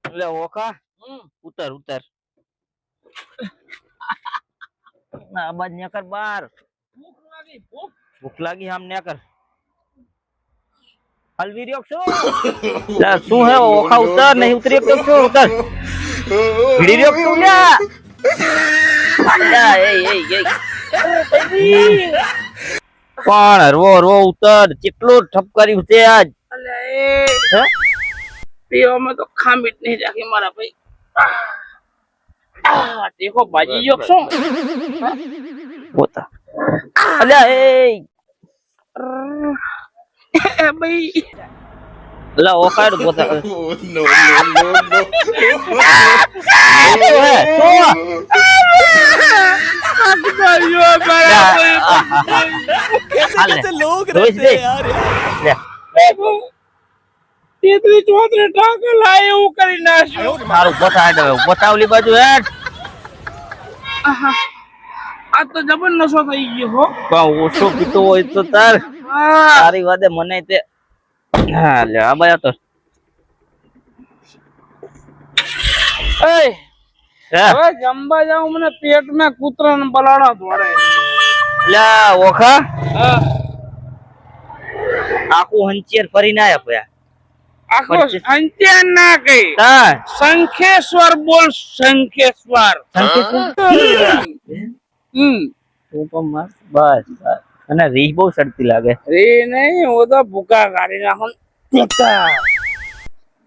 એટલે ઓખા ઉતર ઉતર ના બાજ ને કર બાર ભૂખ લાગી આમ ને કર હલવી રહ્યો છો શું હે ઓખા ઉતર નહીં ઉતરી તો શું ઉતર ભીડી રહ્યો છું લ્યા અલ્યા એ કોણ રો રો ઉતર કેટલું ઠપ કર્યું છે આજ અલ્યા એ પીવામાં તો ખામીટ નહીં રાખી મારા ભાઈ દેખો બાજી ગયો શું પોતા અલ્યા એ ભાઈ અલ્યા ઓખાડ પોતા no, no, no, no. कैसे लोग रहते हैं यार તેત્રી ચોત્રી ટાંકા લાય એવું કરી નાખ્યો મારું પોતાવલી બાજુ હેઠ આ તો જબર નશો થઈ ગયો હો પણ ઓછો પીતો હોય તો તાર તારી વાદે મને તે હા લે આ બાયા તો હવે જમવા જાઉં મને પેટમાં કૂતરાને બલાડા દોડે લે ઓખા આખું હંચિયર ફરીને આયા પયા આખો અંત્યા ના કઈ શંખેશ્વર બોલ શંખેશ્વર બસ અને રીહ બહુ સડતી લાગે રે નહીં હું તો ભૂકા કાઢી નાખું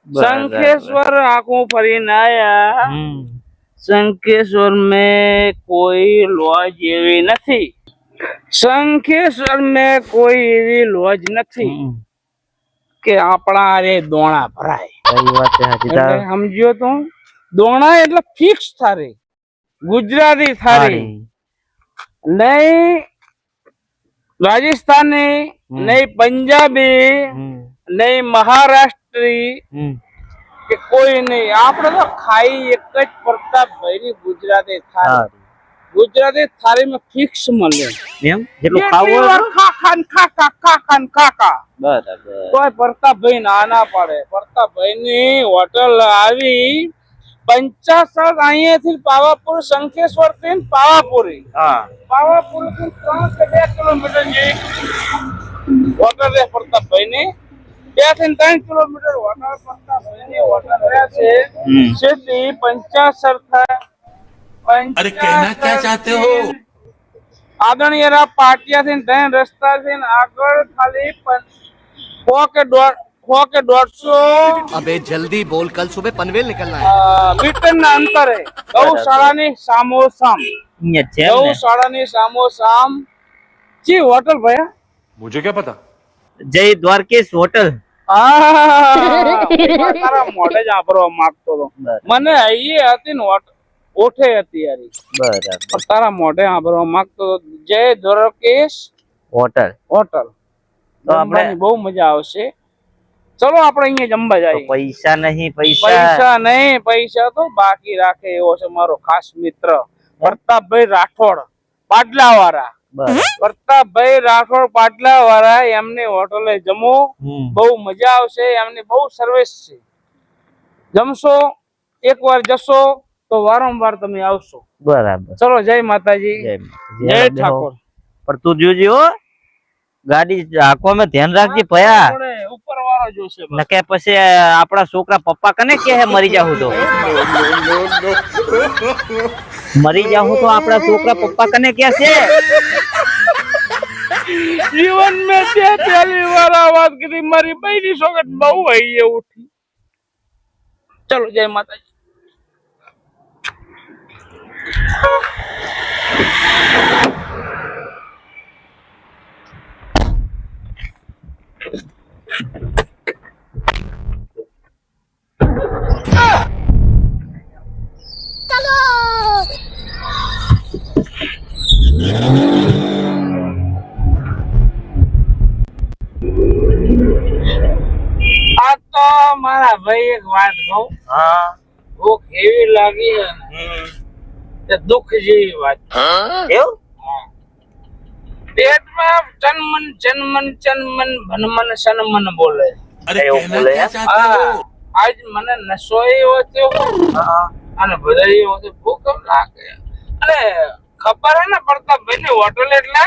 शंखेश्वर आंखों फरीन आया शंखेश्वर में कोई लॉज एवी नहीं शंखेश्वर में कोई एवी लॉज नहीं કે આપણા અરે દોણા ભરાય સહી વાત છે હાજી સમજ્યો તો દોણા એટલે ફિક્સ થારે ગુજરાતી થારી નહીં રાજસ્થાની નહીં પંજાબી નહીં મહારાષ્ટ્રી કે કોઈ નહીં આપણે તો ખાઈ એક જ પ્રતાપભાઈ ની ગુજરાતી થાળી ગુજરાતી થાળી માં ફિક્સ મળે એમ જેટલું ખાવું ખાકા બરાબર કોઈ પ્રતાપભાઈ ના પાડે પ્રતાપભાઈ ની હોટલ આવી 50 અહીંયાથી પાવાપુર શંખેશ્વર થી પાવાપુરી પાવાપુર થી 3 કે 2 કિલોમીટર જેવી હોટલ છે પ્રતાપભાઈ ની 2 થી 3 કિલોમીટર હોટલ પ્રતાપભાઈ ની હોટલ રહે છે સીધી 50 થાય अरे कहना क्या चाहते हो આદરણીય પાટિયા થી ત્રણ રસ્તા થી આગળ ખાલી 100 अबे जल्दी बोल कल सुबह पनवेल निकलना है મીટર ના અંતરે ગૌશાળાની સામોસામ ગૌશાળાની સામોસામ જી હોટલ ભયા मुझे क्या पता જય દ્વારકેશ હોટલ તારા મોઢે જ આભરવા માંગતો હતો મને અહીંયા હતી ને ઓઠે હતી યારી બરાબર તારા મોઢે આભરવા માંગતો હતો જય દ્વારકેશ હોટલ હોટલ તો આપણે બહુ મજા આવશે ચલો આપણે અહીંયા જમવા જઈએ પૈસા નહીં પૈસા તો બાકી રાખે એવો છે મારો ખાસ મિત્ર પ્રતાપભાઈ રાઠોડ પાટલા વાળા પ્રતાપભાઈ રાઠોડ પાટલા વાળા એમની હોટલે જમો બહુ મજા આવશે એમની બહુ સર્વિસ છે જમશો એકવાર જશો તો વારંવાર તમે આવશો બરાબર ચલો જય માતાજી જય ઠાકોર પણ તું જોજે હો ગાડી આંખોમાં ધ્યાન રાખજે ભયા ઉપર વાળો જોશે નકે પછી આપણા છોકરા પપ્પા કને કે હે મરી જાહું તો મરી જાહું તો આપણા છોકરા પપ્પા કને કે છે જીવન में पहली बार आवाज करी मारी पहली सोगट बहु है ये उठी चलो जय माताजी આ તો મારા ભાઈ એક વાત કહું ભૂખ એવી લાગી કે દુઃખ જેવી વાત એવું પેટમાં ચનમન ચનમન ચનમન ભનમન સનમન બોલે એવું બોલે એમ? આજ મને નશો એવો થયો અને બધા એવો થયો, ભૂખ લાગે અને ખબર હે ને પ્રતાપભાઈ ની હોટલ એટલે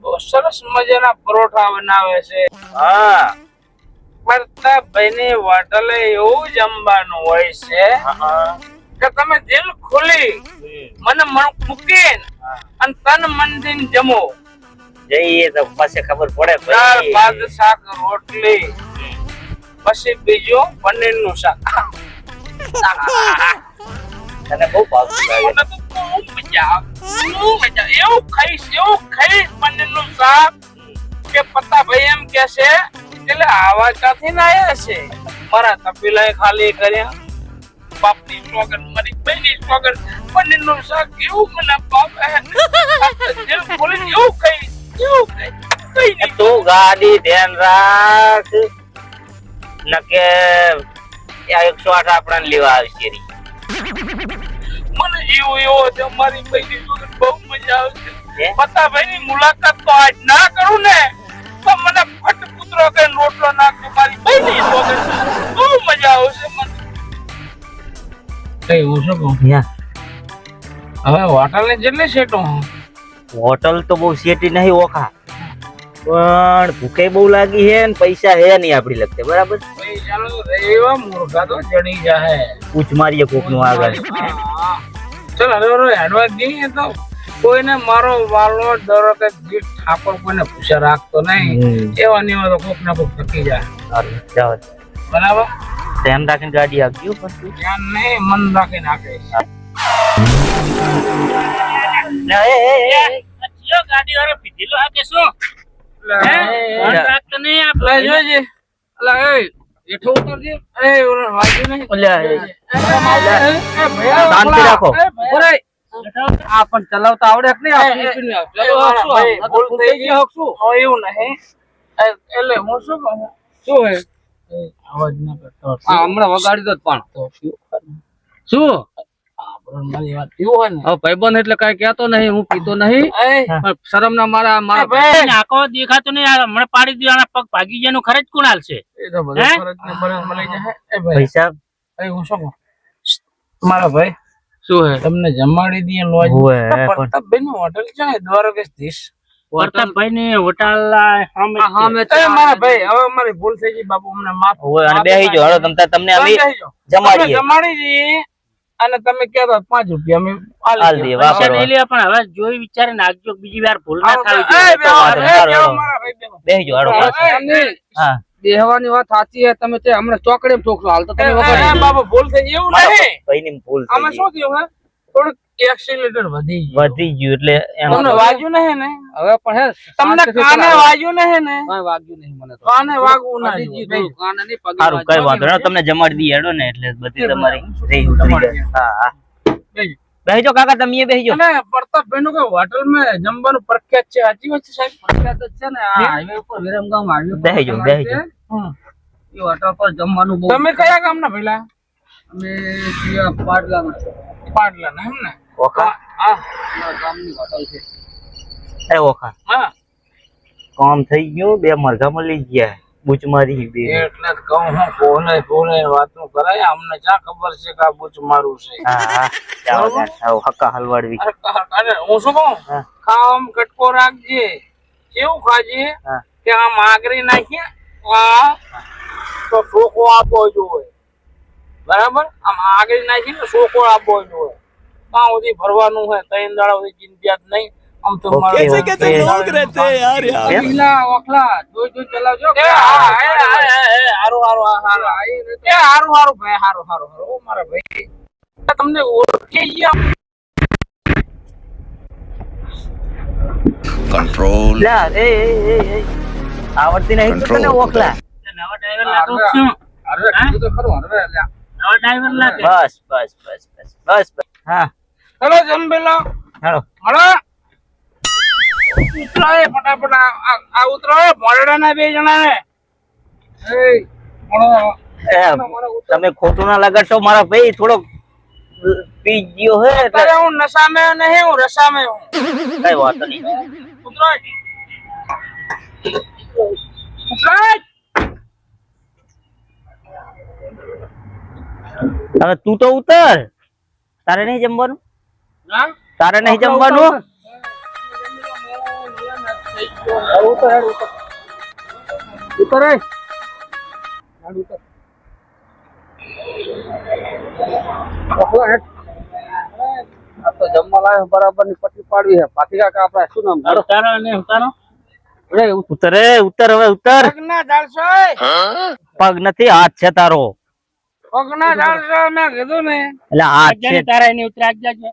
બહુ સરસ મજાના પરોઠા બનાવે છે. હા પ્રતાપભાઈ ની હોટલે એવું જમવાનું હોય છે કે તમે દિલ ખોલી મને મૂકીને અને તન મન થી જમો. જઈએ તો પછી ખબર પડે દાળ ભાઈ. ભાત શાક રોટલી પછી બીજું પનીર નું શાક. તને બહુ ભાવતું લાગે. મને તો બહુ મજા આવે. એવું ખાઈશ પનીર નું શાક કે પ્રતાપભાઈ એમ કે છે એટલે આવા ક્યાંથી ના આવ્યા છે. મારા તપેલા ખાલી કર્યા, બાપની સોગન મારી બહેની સોગન પનીર નું શાક એવું મને ભાવે. દિલ ખોલીને એવું ખાઈશ. કઈ નહીં. તું ગાડી ધ્યાન રાખ નકે 108 આપણાને લેવા આવશે રી. મને જેવો એવો છે મારી બહેની સોગન બહુ મજા આવશે. હે? પ્રતાપભાઈ ની મુલાકાત તો આજ ના કરું ને તો મને ફટ પુત્રો કે રોટલો નાખજો મારી બહેની સોગન બહુ મજા આવશે મને. કઈ હું શું કહું હવે હોટલ ને જેટલે સેટો હોટલ તો બહુ સેટી નહીં ઓખા, પણ ભૂખે બહુ લાગી હે ને પૈસા હે નહીં આપડી લગતે. બરાબર, ભાઈ ચાલો રેવા મુર્ગા તો જડી જાહે. પૂછ મારીએ કોક નું આગળ. ચલ હવે એડવાન્સ દઈએ તો કોઈને મારો વાલો ડરો કે જીત ઠાકોર કોઈને પૂછે રાખતો નહીં. એવા ને એવા તો કોક ના કોક થકી જાય. સારું, જાઓ. બરાબર, ધ્યાન રાખીને ગાડી આપજો. પણ ધ્યાન નહીં મન રાખીને આપે. ગાડી વાળો પીધેલો હા કે શું? કોન્ટ્રાક્ટ નહીં આપણે જોજે અલા એ એઠો ઉતરજે. એ ઓલા વાગ્યું નહીં. શાંતિ રાખો. આ પણ ચલાવતા આવડે કે નહીં? ભૂલ થઈ ગઈ. એવું નહીં એટલે હું શું કહું શું હે અવાજ ના કરતો હમણાં વગાડી દો પણ શું ભાઈબંધ એટલે કઈ કેતો નહીં, હું પીતો નહીં. શરમ ના મારા આંખો દેખાતો નહીં. હમણાં પાડી દો, પગ ભાગી જાય ખર્ચ કોણ હાલશે? પૈસા હું શું કહું મારા ભાઈ શું હે તમને જમાડી દઈએ લોજ. પ્રતાપભાઈ ની હોટલ છે દ્વારકેશ. પ્રતાપભાઈ ની હોટલ મારા ભાઈ હવે અમારી ભૂલ થઈ ગઈ બાપુ, અમને માફ. બેહી જાઓ. હાલો તમને અમે જમાડીએ. જમાડી દઈએ અને તમે કહેતો 5 રૂપિયા અમે આલ દઈએ. વાપરો. પણ હવે જોઈ વિચારે નાખજો, બીજી વાર ભૂલ ના થવી બેહી જાઓ. હાલો હા, દેહવાની વાત સાચી છે. તમે તે હમણાં ચોકડે ઠોકશો, હાલ તો તમે બાબુ ભૂલ થઈ ગઈ. એવું નહીં ભાઈની ભૂલ થઈ આમાં ગઈ. શું થયું હે થોડુંક એક્સિલેટર વધી ગયું એટલે એમ તમને વાગ્યું નહીં ને? હવે પણ હે તમને કાને વાગ્યું નહીં ને? કઈ વાગ્યું નહીં મને તો. કાને વાગવું ના જોઈએ. કાને નહીં, પગે સારું, કઈ વાંધો નહીં. તમને જમાડી દઈએ. હેડો ને એટલે બધી તમારી રહી ઉતરી જાય. હા હા, બેહી જાઓ કાકા, તમે બેહી જાઓ. અને પ્રતાપભાઈ નું કઈ હોટલ માં જમવાનું પ્રખ્યાત છે, સાચી વાત છે સાહેબ? પ્રખ્યાત જ છે ને. આ હાઈવે ઉપર વિરમગામ હાઈવે પર બેહી જાઓ, બેહી જાઓ. એ હોટલ પર જમવાનું બહુ. તમે કયા ગામના પેલા? અમે ત્યાં પાટલાના છે. પાટલાના એમ ને? ઓખા અમારા ગામની હોટલ છે. એ ઓખા હા કામ થઈ ગયું. 2 મરઘા મળી ગયા. બૂચ મારી બે. એટલે જ કહું હું બોલાય વાતો કરાય. અમને ક્યાં ખબર છે કે આ બૂચ મારું છે. હા હા, જાઓ જાઓ. હક્કા હલવાડવી. અરે હું શું કહું હા. ખામ કટકો રાખજે. કેવું ખાજે હા. કે આમ આગળી નાખીએ તો શોકો આપવો જોઈએ. બરાબર, આમ આગળી નાખીને શોકો આપવો જોઈએ. ત્યાં સુધી ભરવાનું હોય 3 દાડા સુધી ચિંતા જ નહીં. આમ તો कैसे कैसे लोग रहते हैं यार यहाँ પીલા ઓખલા જોઈ જોઈ ચલાવજો. હારું ભાઈ, હારું ઓ મારા ભાઈ તમને ઓળખી ગયા. कंट्रोल લા એ આવડતી નહીં તો તને ઓખલા. નવા ડ્રાઈવર લાગો છું. અરે કીધું તો ખરું. અરે અલ્યા. નવા ડ્રાઈવર લાગે. બસ. હા, હેલો જમબેલા હાલો. હળો ઉતરાય ફટાફટ. આ ઉતરાય મોરડા ના 2 જણા ને. એ હળો એ, તમે ખોટું ના લગાડશો મારા ભાઈ. થોડો પી ગયો હે એટલે અત્યારે હું નશા में नहीं हूँ, रशा में हूँ. કઈ વાતો નહીં. ઉતરાય ઉતરાય હવે તું તો ઉતર, તારે નહીં જમવાનું, હા તારે નહીં જમવાનું. ઉતર ઉતર તો જમવા લાવે બરાબર ની પટ્ટી પાડવી છે. પાછી કાકા આપડે શું નામ ઉતારો ને ઉતારો. ઉતર ઉતર, હવે ઉતર. પગના ઝાલશો પગ નથી, હાથ છે તારો. પગના ઝાલશો મેં કીધું ને. એટલે હાથ છે. તારા એની ઉતર આજ જાજે.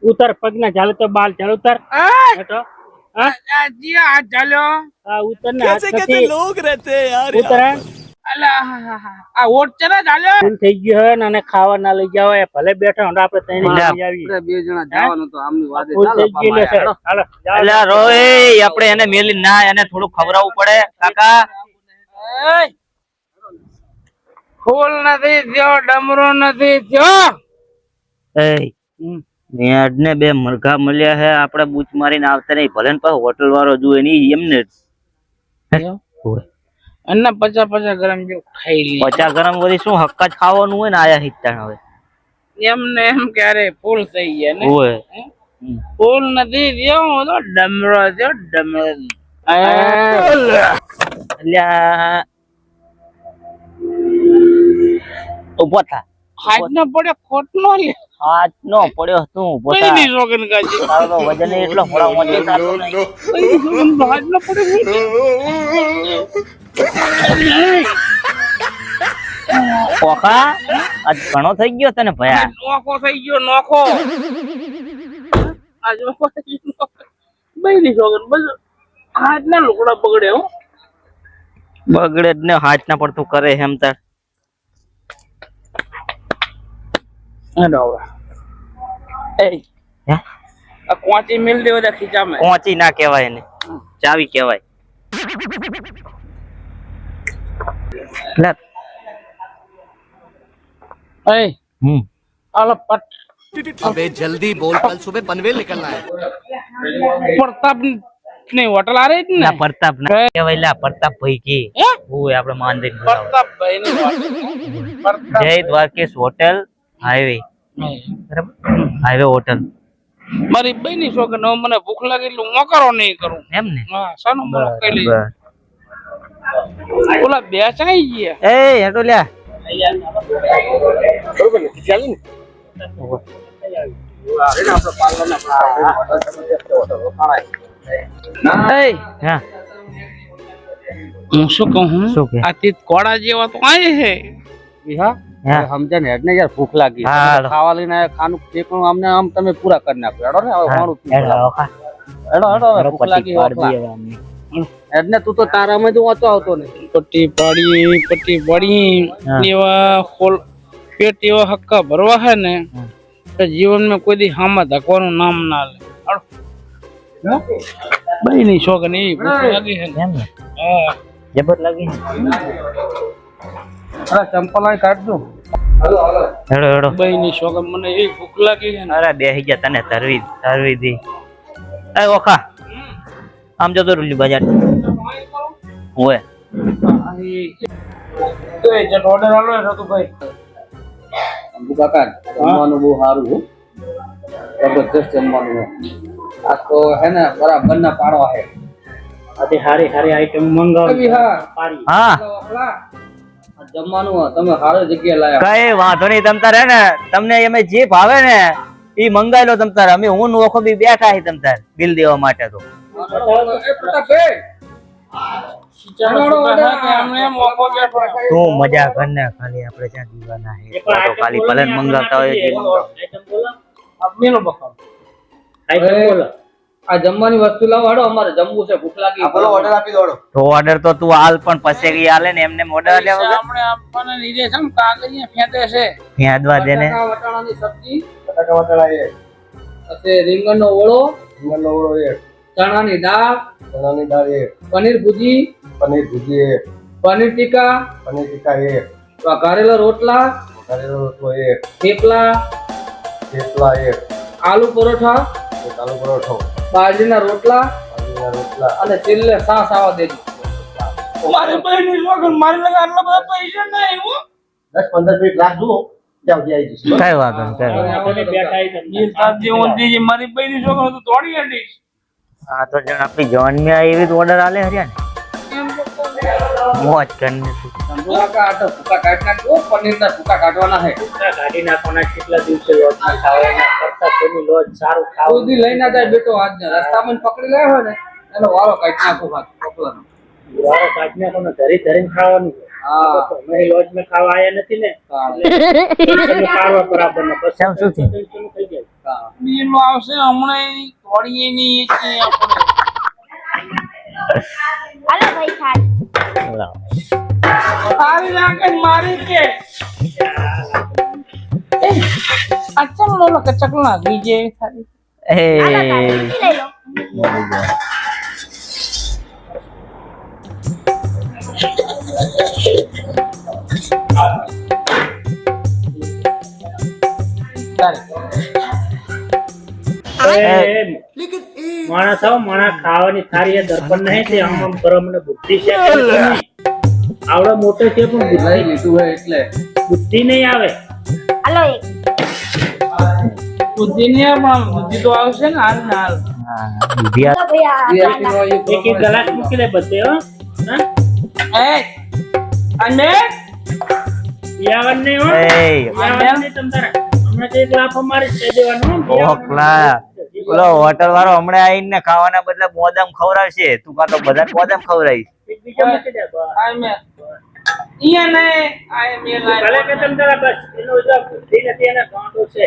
ઉતર પગના ઝાલે તો બાલ ચાલ ઉતર. હેઠો. હા જીયા હાથ ઝાલ્યો. આ ઉતર ને હાથ कैसे कैसे નથી. लोग रहते हैं यार ઉતર यहाँ હે. અલા આ ઓટ છે ને ઝાલ્યો. ફૂલ થઈ ગયો હે ને અને ખાવા ના લઈ જાવ ભલે બેઠા હોય આપણે તઈને લઈ આવીએ. આપણે બે જણા જવાનું તો આમની વાત ફૂલ થઈ ગયેલો છે. હાલો એટલે રોય આપણે એને મેલી ના, એને થોડું ખવડાવવું પડે કાકા. ફૂલ નથી થયો, ડમરો નથી થયો. ને બે મરઘા મળ્યા હે, આપણે બૂચ મારીને આવતા નહીં. ભલે ને પાછો હોટલ વાળો જુએ નહીં એમને. અને 50 ગ્રામ જેવું ખાઈ લે. 50 ગ્રામ વળી શું હક્કા જ ખાવાનું હોય ને આયા હિત્તા હવે. એમને એમ ક્યારે ફૂલ થઈ ગયા ને. ઓય ફૂલ નથી થયો, હું તો ડમરો થયો ડમરો. અલ્યા ઉભો થા. હાથ ન પડે ખોટ નો લે. હાથ નો પડ્યો તું ઉભો થા. કઈ સોગન કાજી તારો તો વજન એટલો થોડા મોટો થતો નહીં. હાથ ન પડે. કોકા આજ ઘણો થઈ ગયો તને ભયા. નોખો થઈ ગયો નોખો. આ જો બઈ સોગન બસ હાથ ના લુકડા બગડે હો. બગડે જ ને, હાથ ના પડતું કરે એમ તાર. આ કોચી મિલ દેવો દે ખીચામાં. કોચી ના કહેવાય એને, ચાવી કહેવાય. લે આલો પટ अबे जल्दी बोल कल सुबह पनवेल निकलना है પ્રતાપ ની હોટલ આ રહી ને. ના પ્રતાપ ના કહેવાય, લા પ્રતાપ ભાઈ કી. ઓય આપણે માંદે પ્રતાપભાઈ ની હોટલ. જય દ્વારકેશ હોટેલ હાઈવે, બરાબર હાઈવે હોટેલ મારી બહેની છોકરી ને મને ભૂખ લાગી એટલે મોકરો નહીં કરું એમ ને. હા સાનો મોક કરી લઈ. ઓલા બે ચાઈ ગયા. એ હેટો લ્યા. બરોબર ને ચાલી ને. હા હું શું કહું શું કે? આ તીત કોડા જેવા તો આય હે. હા સમજે ને હેડ ને યાર ભૂખ લાગી. હા. ખાવા લઈને ખાનું જે પણ અમને આમ તમે પૂરા કરી નાખો. હેડો ને હવે મારું હેડો હેડો હવે ભૂખ લાગી હેડ ને. તું તો તારામાં જ વાંચો આવતો ને. પટ્ટી પાડી એવા ખોલ પેટ એવા હક્કા ભરવા હે ને જીવનમાં કોઈ દી હામાં ધકવાનું નામ ના લે. બઈ ની શોખ ને ભૂખ લાગી છે એમ ને. હા જબર લાગી. અરે ચંપલ આ કાઢજો. હેડો હેડો. બઈ ની શોખ મને એ ભૂખ લાગી છે ને. અરે બેહી ગયા તને તરવી દી. એ ઓખા આમ જતો રૂલી બજાર ઓય. તો એ જે ઓર્ડર આલો એ રતુભાઈ. કાકા જમવાનું બહુ સારું હો. જબરજસ્ત જમવાનું હે. આ તો હે ને બરાબર ના પાડવા હે. આથી હારી હારી આઈટમ મંગાવી. હા જમવાનું તમે સારી જગ્યાએ લાયા. કઈ વાંધો નહીં. તમ તારે ને તમને એમે જે ભાવે ને ઈ મંગાઈ લો તમ તારે. અમે હું નોખો બી બેઠા હી તમ તારે બિલ દેવા માટે. તો તું મજા કર ને. ખાલી આપણે ત્યાં દીવાના હે તો ખાલી ભલે ને મંગાવતા હોય જે મંગાવો. આ જમવાની વસ્તુ લાવો. હેડો અમારે જમવું છે. ભૂખ લાગી. ઓર્ડર આપી દો. તો ઓર્ડર તો તું હાલ પણ પછી કઈ હાલે ને એમને ઓર્ડર લેવા વગર આપણે આપવાને લીધે છે ને કાગળિયા ફેંદે છે. ફેંદવા દે ને. વટાણાની સબ્જી વટાણા એ પછી રીંગણનો ઓળો એ ચણાની દાળ એ પનીર ભુજી એ પનીર ટીકા એ વઘારેલા રોટલા એ થેપલા એ આલુ પરોઠા બાજરીના રોટલા અને છેલ્લે સાસ આવા દેજો. મારે બહેની વગર મારી લગા આટલા બધા પૈસા નહીં હો. 10-15 મિનિટ રાખજો. જાઓ જઈ આવીશ કઈ વાંધો નહીં, કઈ વાંધો આપણે બેઠા છે ઈ તારજી ઊંધી જે મારી બૈરી છોકરો તો તોડી અડીશ નહીં. આ તો જણ આપણી જવાનમાં આવી એવી ઓર્ડર આલે હરિયા એમ તો કહું. ને મોજ કરીને તંદુરા કા આટો ભૂકા કાઢ નાખો પનીર ના ભૂકા કાઢવાના છે ગાડી નાખવાના કેટલા દિવસે લોટ ના ખાવાના કરતા તેની લોટ સારું ખાવું સુધી લઈ ના જાય બેટો આજ રસ્તામાં પકડી લાવ્યો હોય ને એનો વારો કાઢી નાખો ભાગ પકડવાનો વારો કાઢી નાખવાનો ધરી ધરીને ખાવાનું હા અમે લોટ મેં ખાવા આયા નથી ને એટલે ખાવા બરાબર ને બસ કેમ શું થયું? શરૂ થઈ જાય હા બીલો આવશે હમણાં તોડીએ ની હાલો ભાઈ ખાટ લાવો. સારી નાખે ને મારી કે એ અચ્છા મને કચક લાગી જે સારી એ હાલો તારે લઈ લો મળી ગયા. માણસ આવો માણસ ખાવાની થાળી એ દર્પણ નહીં તે આમ આમ કરો મને બુદ્ધિ છે કે નહીં? આવડો મોટો છે પણ લઈ લીધું હોય એટલે બુદ્ધિ નહીં આવે હાલો એક બુદ્ધિ નહીં પણ બુદ્ધિ તો આવશે ને હાલ ને હાલ હા, દુધિયા. હાલો ભાઈ આ VIP હોય એ એક એક ગ્લાસ મૂકી દે બધે હો હા? એ અને યાવન નહીં હો એ યાવન નહીં તમ તારે હમણાં તો એક લાફો મારી જ કહી દેવાનું હો. ઓકલા ઓલો હોટલ વાળો હમણાં આવીને ખાવાના બદલે મોદમ ખવડાવશે, તું કાં તો બધા મોદમ ખવડાવીશ. બીજા મૂકી દે બસ. આ મે ઈયા ને આ મે ભલે કે તમ તારા બસ એનો જો બુદ્ધિ નથી એને ગાંડું છે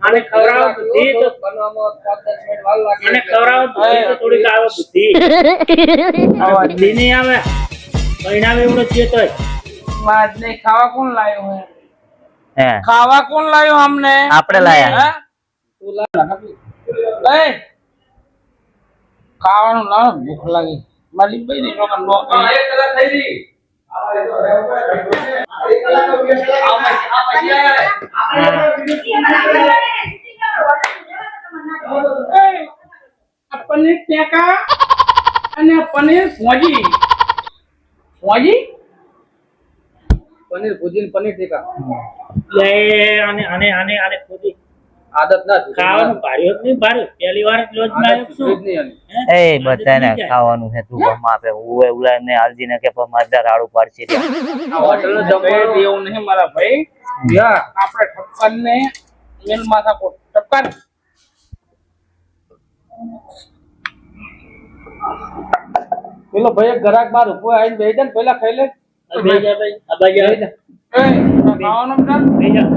આને ખવડાવો બુદ્ધિ તો બનવામાં 5-10 મિનિટ વાર લાગે આને ખવડાવો બુદ્ધિ તો થોડીક આવે બુદ્ધિ બુદ્ધિ નહીં આવે પરિણામ એવડો છે તોય વાત ને ખાવા કોણ લાયો હે હે ખાવા કોણ લાયો અમને આપણે લાયા. હે? એ ખાવાનું લાવ ભૂખ લાગી મારી બૈરી છોકરા નો પનીર ટેકા અને પનીર ફોજી પનીર ભુજીન પનીર ટીકા લે આને આને આને આને ખોદી આદત ના છે ખાવાનું ભાર્યો જ નહીં ભાર્યો પહેલી વાર જ લોજ માં આવ્યો છું એ બધાને ખાવાનું છે, તું ગમ આપે ઉવે ઉલા ને આલજી ને કે પણ મારા રાડું પાડશે રે. આ હોટલ નો જમવાનું એવું નહીં મારા ભાઈ યા આપણે ઠપકન ને મેલ માથા કોટ ઠપકન પેલો ભાઈ ગ્રાહક બાર ઉભો આવીને બેસી જાય ને પેલા ખાઈ લે બે જા ભાઈ આ બાજુ આવી જા એ ખાવાનું બધા બે જા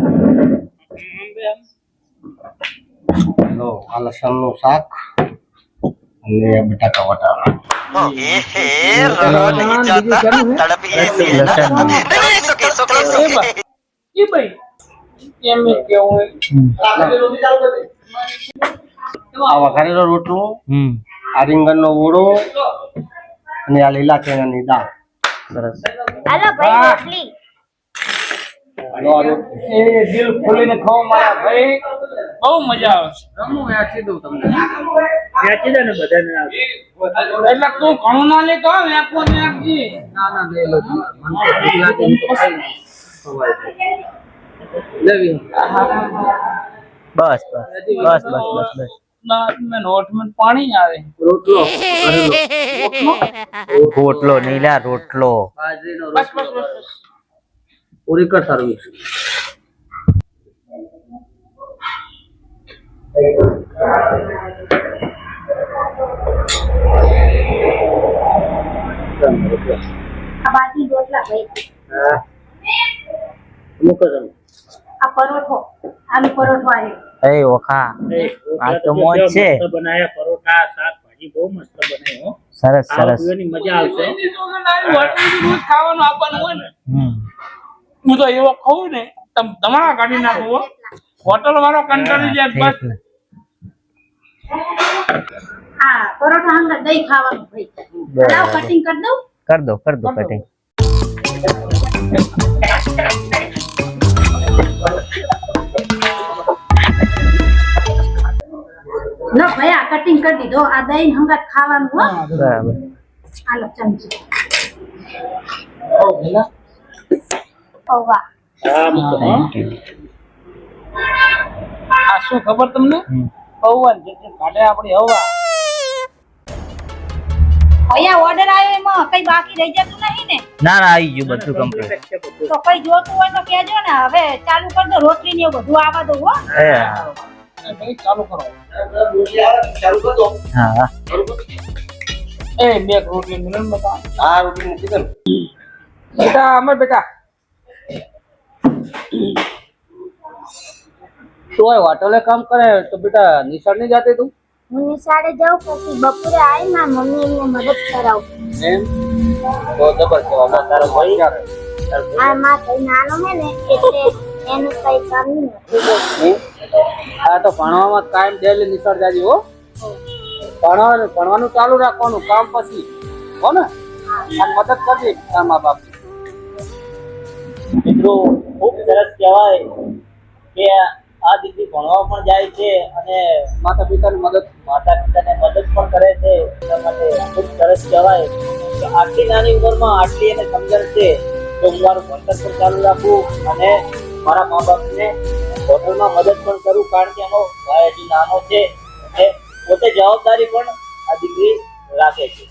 લો આ લસણનું શાક અને બટાકા વટાણા એ ભાઈ એમ કેવું આ વઘારેલો રોટલો હમ આ રીંગણનો ઓળો અને આ લીલા ચણાની દાળ સરસ. હાલો ભાઈ રોટલી લો આ રોટલી એ દિલ ખોલીને ખાઓ મારા ભાઈ બહુ મજા આવે છે રમું વેચી દઉં તમને વેચી દે ને બધાને આવે એટલે તું ઘણું ના લેતો આવે આપો ને આપજી ના ના લઈ લો મને તો ભૂખ લાગે એમ તો ખાઈ લઉં. લેવી બસ બસ બસ બસ બસ બસ ના મેં હોઠ में પાણી આવે રોટલો વઘારેલો રોટલો નીલા રોટલો. બાજરીનો બસ બસ રોટલો બસ પૂરી કર સર્વિસ આ બાકી રોટલા ભાઈ મૂકો તમે આ પરોઠો આલુ પરોઠો આવ્યો એ ઓખા આ તો મોજ છે. મસ્ત બનાયા પરોઠા શાક ભાજી બહુ મસ્ત બનાવી હો સરસ સરસ. ખાવાની મજા આવશે રોજ ખાવાનું આપવાનું હોય ને હમ હું તો એવો ખાઉં ને તમારા કાઢી નાખું હો. હોટલ વાળો કંટાળી જાય બસ એટલે. આ પરોઠા હંગા દહીં ખાવાનું ભાઈ લાવ કટિંગ કરી દઉં કર દો કટિંગ. લો ભાઈ આ કટિંગ કરી દીધો આ દહીં હંગા ખાવાનું હો બરાબર. હાલો ચમચી ઓ ભલા ઓ વાહ હા મૂકો હો. આ શું ખબર તમને હવા જેટલી કાઢે આપણી હવા અહીંયા ઓર્ડર આવ્યો એમાં કઈ બાકી રહી જતું નહીં ને? ના ના આવી ગયું બધું કમ્પ્લીટ. તો કઈ જોતું હોય તો કહેજો ને. હવે ચાલુ કરી દો રોટલી ને એવું બધું આવવા દો હો. ભાઈ ચાલુ કરો ચાલુ કર દો. હા એ બે રોટલી મિલન બતા આ રોટલી મૂકી દે ને. બેટા અમર બેટા તો હોટલે કામ કરે તો બેટા નિશાળ નહીં જાતે તું હું નિશાળે જાઉં પછી બપોરે આવી મારી મમ્મી એમને મદદ કરાવું. એમ તો જબર કહેવામાં તારો ભાઈ ક્યારે આ માં કઈ નાનો હે ને એટલે એનું કઈ કામ નહીં. આ તો ભણવામાં કાયમ ડેલી નિશાળ જાજી હો ભણવાનું ચાલુ રાખવાનું કામ પછી હો ને અને મદદ કરજે તારા મા બાપ મિત્રો ખૂબ સરસ કહેવાય કે આ દીકરી ભણવા પણ જાય છે અને માતા પિતાની મદદ માતા પિતાને મદદ પણ કરે છે. એટલા માટે ખૂબ સરસ કહેવાય કે આટલી નાની ઉંમરમાં આટલી એને સમજણ છે તો હું મારું ભણતર પણ ચાલુ રાખું અને મારા મા બાપને હોટલમાં મદદ પણ કરું, કારણ કે એનો ભાઈ હજી નાનો છે અને પોતે જવાબદારી પણ આ દીકરી રાખે છે.